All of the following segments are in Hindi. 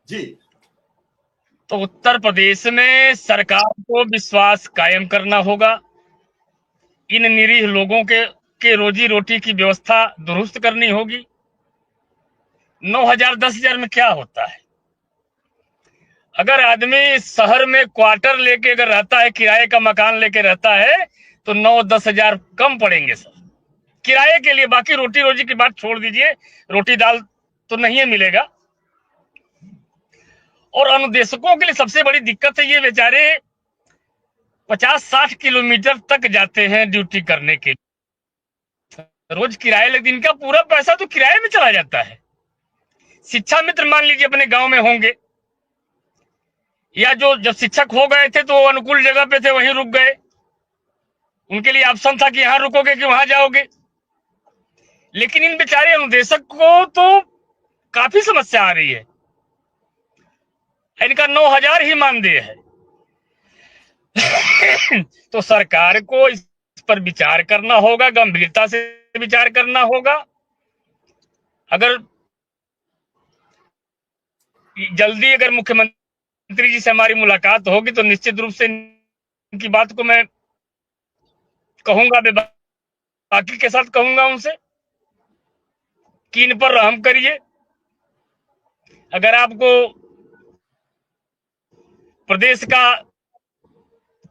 जी। तो उत्तर प्रदेश में सरकार को विश्वास कायम करना होगा। इन निरीह लोगों के रोजी रोटी की व्यवस्था दुरुस्त करनी होगी। 9,000 10,000 में क्या होता है? अगर आदमी शहर में क्वार्टर लेके अगर रहता है, किराए का मकान लेके रहता है, तो 9-10 हजार कम पड़ेंगे सर किराए के लिए। बाकी रोटी रोजी की बात छोड़ दीजिए, रोटी दाल तो नहीं मिलेगा। और अनुदेशकों के लिए सबसे बड़ी दिक्कत है, ये बेचारे 50-60 किलोमीटर तक जाते हैं ड्यूटी करने के लिए। रोज किराए, लेकिन इनका पूरा पैसा तो किराए में चला जाता है। शिक्षा मित्र मान लीजिए अपने गांव में होंगे, या जो जब शिक्षक हो गए थे तो अनुकूल जगह पे थे, वहीं रुक गए। उनके लिए ऑप्शन था कि यहां रुकोगे कि वहां जाओगे। लेकिन इन बेचारे अनुदेशक को तो काफी समस्या आ रही है। इनका 9,000 ही मानदेय है। तो सरकार को इस पर विचार करना होगा, गंभीरता से विचार करना होगा। अगर जल्दी अगर मुख्यमंत्री जी से हमारी मुलाकात होगी तो निश्चित रूप से इनकी बात को मैं कहूंगा, बाकी के साथ कहूंगा उनसे कि इन पर रहम करिए। अगर आपको प्रदेश का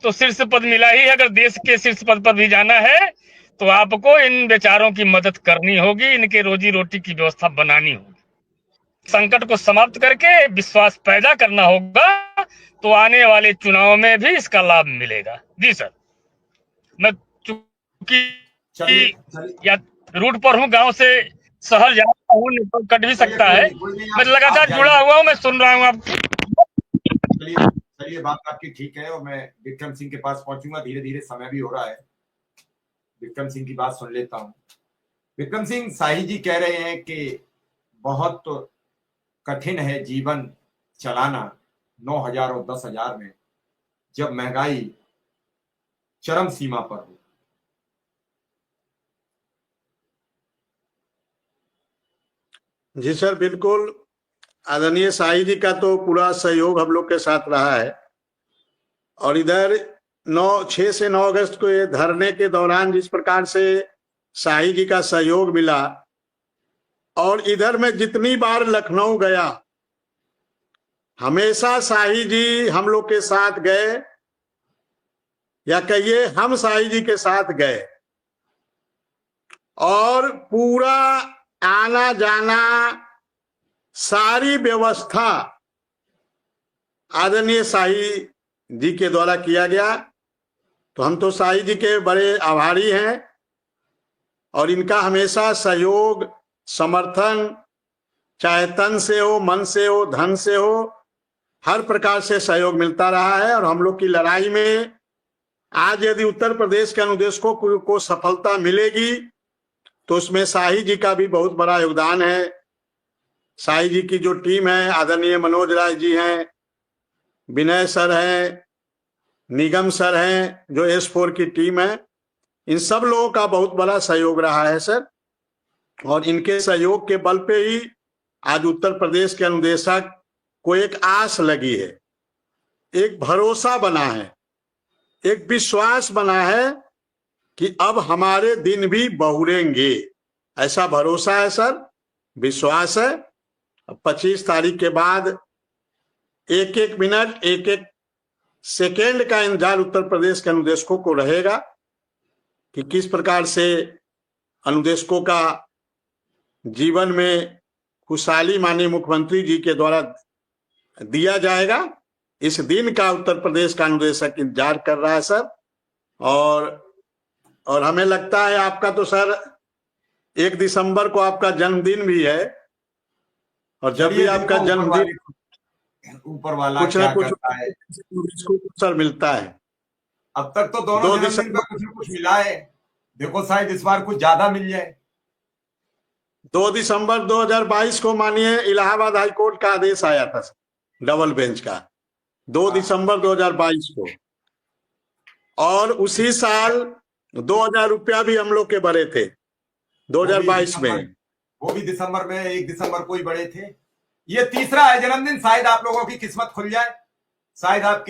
तो शीर्ष पद मिला ही है, अगर देश के शीर्ष पद पर भी जाना है तो आपको इन बेचारों की मदद करनी होगी, इनके रोजी रोटी की व्यवस्था बनानी होगी। संकट को समाप्त करके विश्वास पैदा करना होगा, तो आने वाले चुनाव में भी इसका लाभ मिलेगा। जी सर, मैं चूंकि या रूट पर हूँ, गांव से शहर जा रहा हूँ, तो कट भी सकता है। मैं लगातार जुड़ा हुआ हूँ, मैं सुन रहा हूँ आपकी। चलिए, बात आपकी ठीक है और मैं विक्रम सिंह के पास पहुंचूंगा। धीरे धीरे समय भी हो रहा है, विक्रम सिंह की बात सुन लेता हूं। विक्रम सिंह, शाही जी कह रहे हैं कि बहुत कठिन है जीवन चलाना 9,000 और 10,000 में, जब महंगाई चरम सीमा पर हो। जी सर, बिल्कुल। आदरणीय शाही जी का तो पूरा सहयोग हम लोग के साथ रहा है। और इधर 6 से 9 अगस्त को ये धरने के दौरान जिस प्रकार से शाही जी का सहयोग मिला, और इधर मैं जितनी बार लखनऊ गया, हमेशा शाही जी हम लोग के साथ गए, या कहिए हम शाही जी के साथ गए। और पूरा आना जाना, सारी व्यवस्था आदरणीय शाही जी के द्वारा किया गया। तो हम तो शाही जी के बड़े आभारी हैं, और इनका हमेशा सहयोग, समर्थन, चाहे तन से हो, मन से हो, धन से हो, हर प्रकार से सहयोग मिलता रहा है। और हम लोग की लड़ाई में आज यदि उत्तर प्रदेश के अनुदेशकों को सफलता मिलेगी, तो उसमें शाही जी का भी बहुत बड़ा योगदान है। शाही जी की जो टीम है, आदरणीय मनोज राय जी हैं, विनय सर हैं, निगम सर हैं, जो S4 की टीम है, इन सब लोगों का बहुत बड़ा सहयोग रहा है सर। और इनके सहयोग के बल पे ही आज उत्तर प्रदेश के अनुदेशक को एक आस लगी है, एक भरोसा बना है, एक विश्वास बना है कि अब हमारे दिन भी बहुरेंगे। ऐसा भरोसा है सर, विश्वास है। 25 तारीख के बाद एक एक मिनट, एक एक सेकेंड का इंतजार उत्तर प्रदेश के अनुदेशकों को रहेगा कि किस प्रकार से अनुदेशकों का जीवन में खुशहाली माननीय मुख्यमंत्री जी के द्वारा दिया जाएगा। इस दिन का उत्तर प्रदेश का अनुदेशक इंतजार कर रहा है सर। और हमें लगता है आपका तो सर 1 दिसंबर को आपका जन्मदिन भी है, और जब भी आपका जन्मदिन, ऊपर वाला कुछ ना कुछ है, सर मिलता है। अब तक तो दोनों जन्मदिन पर कुछ न कुछ मिला है। देखो शायद इस बार कुछ ज्यादा मिल जाए। 2 दिसंबर 2022 को मानिए इलाहाबाद हाईकोर्ट का आदेश आया था डबल बेंच का, 2 दिसंबर 2022 को। और उसी साल 2,000 रुपया भी हम लोग के बढ़े थे 2022 में। वो भी दिसंबर में, 1 दिसंबर को ही बढ़े थे। ये तीसरा है जन्मदिन, शायद आप लोगों की किस्मत खुल जाए, शायद आपकी